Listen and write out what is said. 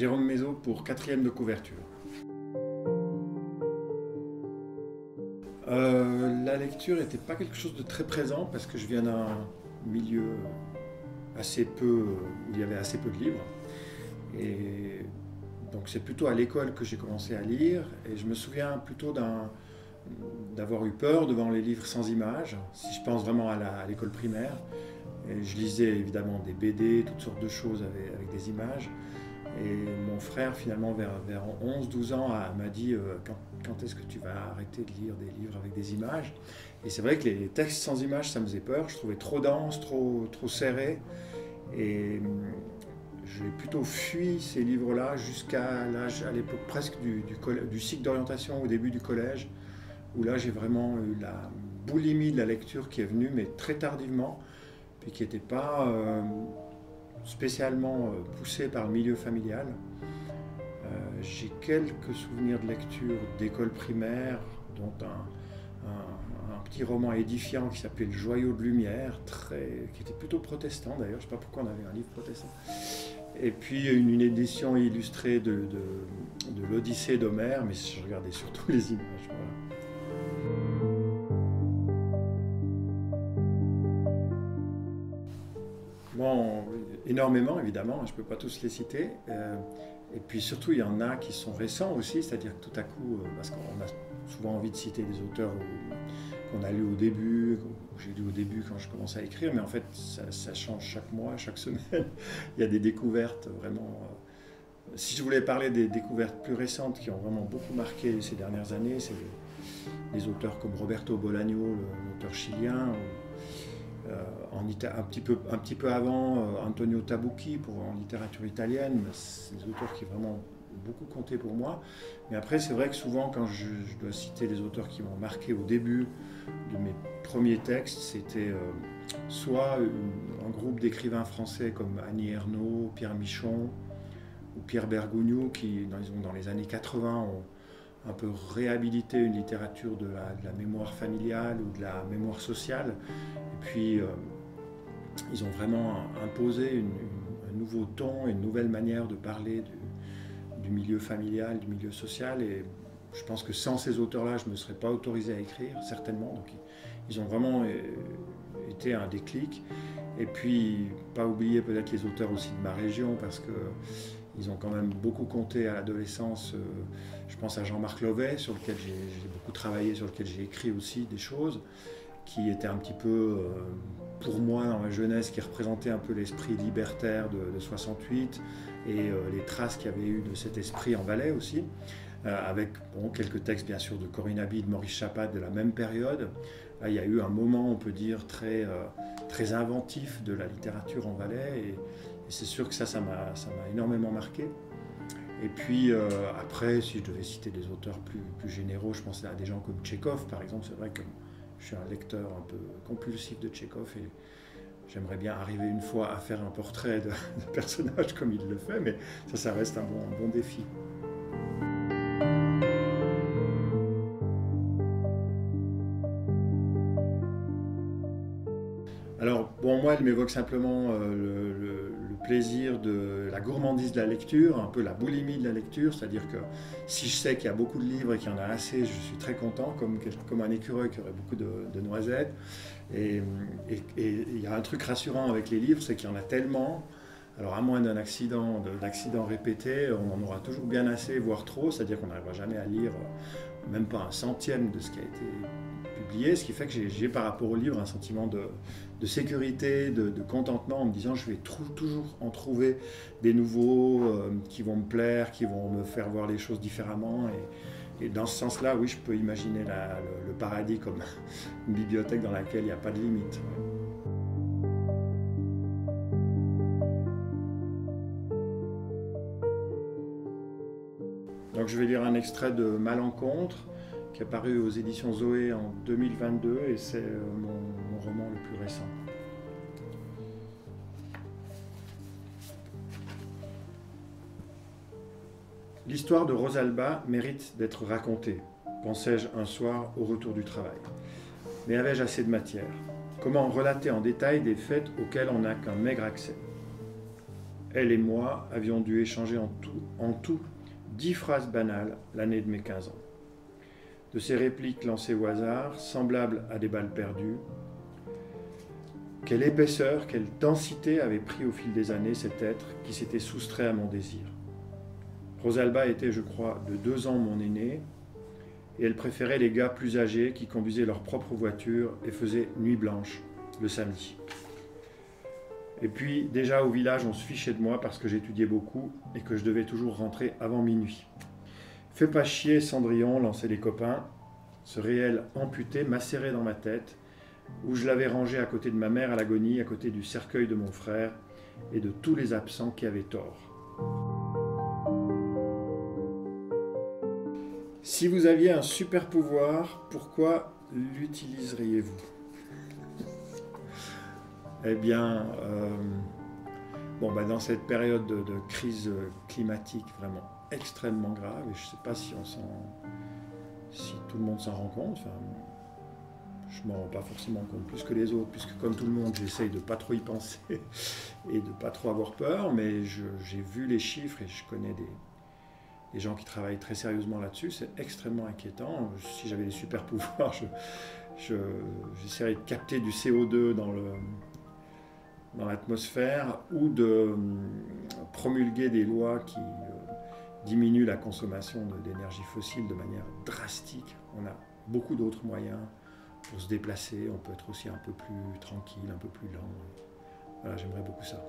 Jérôme Mézot pour 4e de couverture. La lecture n'était pas quelque chose de très présent parce que je viens d'un milieu où il y avait assez peu de livres. Et donc c'est plutôt à l'école que j'ai commencé à lire et je me souviens plutôt d'avoir eu peur devant les livres sans images, si je pense vraiment à l'école primaire. Et je lisais évidemment des BD, toutes sortes de choses avec des images. Et mon frère, finalement, vers 11-12 ans, m'a dit quand est-ce que tu vas arrêter de lire des livres avec des images? Et c'est vrai que les textes sans images, ça me faisait peur. Je trouvais trop dense, trop serré. Et j'ai plutôt fui ces livres-là jusqu'à l'âge, à l'époque presque du cycle d'orientation, au début du collège, où là j'ai vraiment eu la boulimie de la lecture qui est venue, mais très tardivement, puis qui n'était pas spécialement poussée par le milieu familial. J'ai quelques souvenirs de lecture d'école primaire, dont un petit roman édifiant qui s'appelait Le Joyau de Lumière, qui était plutôt protestant d'ailleurs, je ne sais pas pourquoi on avait un livre protestant. Et puis une édition illustrée de l'Odyssée d'Homère, mais je regardais surtout les images. Voilà. Bon, énormément évidemment, je ne peux pas tous les citer. Et puis surtout, il y en a qui sont récents aussi, c'est-à-dire que tout à coup, parce qu'on a souvent envie de citer des auteurs qu'on a lus au début, que j'ai lu au début quand je commençais à écrire, mais en fait, ça change chaque mois, chaque semaine. Il y a des découvertes vraiment... Si je voulais parler des découvertes plus récentes qui ont vraiment beaucoup marqué ces dernières années, c'est des auteurs comme Roberto Bolaño, l'auteur chilien, un petit peu avant, Antonio Tabucchi en littérature italienne. C'est des auteurs qui vraiment beaucoup compté pour moi. Mais après, c'est vrai que souvent, quand je dois citer des auteurs qui m'ont marqué au début de mes premiers textes, c'était soit un groupe d'écrivains français comme Annie Ernaux, Pierre Michon ou Pierre Bergogneau qui, dans les années 80, ont un peu réhabilité une littérature de la mémoire familiale ou de la mémoire sociale. Et puis, ils ont vraiment imposé un nouveau ton, une nouvelle manière de parler du milieu familial, du milieu social. Et je pense que sans ces auteurs-là, je ne me serais pas autorisé à écrire, certainement. Donc, ils ont vraiment été un déclic. Et puis, pas oublier peut-être les auteurs aussi de ma région, parce qu'ils ont quand même beaucoup compté à l'adolescence. Je pense à Jean-Marc Lovay, sur lequel j'ai beaucoup travaillé, sur lequel j'ai écrit aussi des choses, qui était un petit peu, pour moi, dans ma jeunesse, qui représentait un peu l'esprit libertaire de 68 et les traces qu'il y avait eu de cet esprit en Valais aussi, avec quelques textes bien sûr de Corinne Aby, de Maurice Chapat de la même période. Là, il y a eu un moment, on peut dire, très inventif de la littérature en Valais et c'est sûr que ça m'a énormément marqué. Et puis après, si je devais citer des auteurs plus généraux, je pense à des gens comme Tchekhov par exemple. C'est vrai que je suis un lecteur un peu compulsif de Tchekhov et j'aimerais bien arriver une fois à faire un portrait de personnage comme il le fait, mais ça reste un bon défi. Alors, bon, moi, elle m'évoque simplement le plaisir de la gourmandise de la lecture, un peu la boulimie de la lecture, c'est-à-dire que si je sais qu'il y a beaucoup de livres et qu'il y en a assez, je suis très content, comme un écureuil qui aurait beaucoup de noisettes. Et il y a un truc rassurant avec les livres, c'est qu'il y en a tellement. Alors, à moins d'accident répété, on en aura toujours bien assez, voire trop, c'est-à-dire qu'on n'arrivera jamais à lire même pas un centième de ce qui a été publié, ce qui fait que j'ai par rapport au livre un sentiment de sécurité, de contentement en me disant je vais toujours en trouver des nouveaux qui vont me plaire, qui vont me faire voir les choses différemment. Et dans ce sens-là, oui, je peux imaginer le paradis comme une bibliothèque dans laquelle il n'y a pas de limite. Donc je vais lire un extrait de Malencontre, qui est paru aux éditions Zoé en 2022 et c'est mon roman le plus récent. L'histoire de Rosalba mérite d'être racontée, pensais-je un soir au retour du travail. Mais avais-je assez de matière? Comment relater en détail des faits auxquels on n'a qu'un maigre accès? elle et moi avions dû échanger en tout 10 phrases banales l'année de mes 15 ans. De ces répliques lancées au hasard, semblables à des balles perdues, quelle épaisseur, quelle densité avait pris au fil des années cet être qui s'était soustrait à mon désir. Rosalba était, je crois, de 2 ans mon aînée, et elle préférait les gars plus âgés qui conduisaient leur propre voiture et faisaient nuit blanche le samedi. Et puis, déjà au village, on se fichait de moi parce que j'étudiais beaucoup et que je devais toujours rentrer avant minuit. Fais pas chier, Cendrillon, lançaient les copains. Ce réel amputé macérait dans ma tête, où je l'avais rangé à côté de ma mère à l'agonie, à côté du cercueil de mon frère et de tous les absents qui avaient tort. Si vous aviez un super pouvoir, pourquoi l'utiliseriez-vous ? Eh bien, dans cette période de crise climatique vraiment extrêmement grave, et je ne sais pas si tout le monde s'en rend compte, enfin, je ne m'en rends pas forcément compte plus que les autres, puisque comme tout le monde, j'essaye de ne pas trop y penser et de ne pas trop avoir peur, mais j'ai vu les chiffres et je connais des gens qui travaillent très sérieusement là-dessus. C'est extrêmement inquiétant. Si j'avais des super pouvoirs, j'essaierais de capter du CO2 dans l'atmosphère ou de promulguer des lois qui diminuent la consommation d'énergie fossile de manière drastique. On a beaucoup d'autres moyens pour se déplacer, on peut être aussi un peu plus tranquille, un peu plus lent. Voilà, j'aimerais beaucoup ça.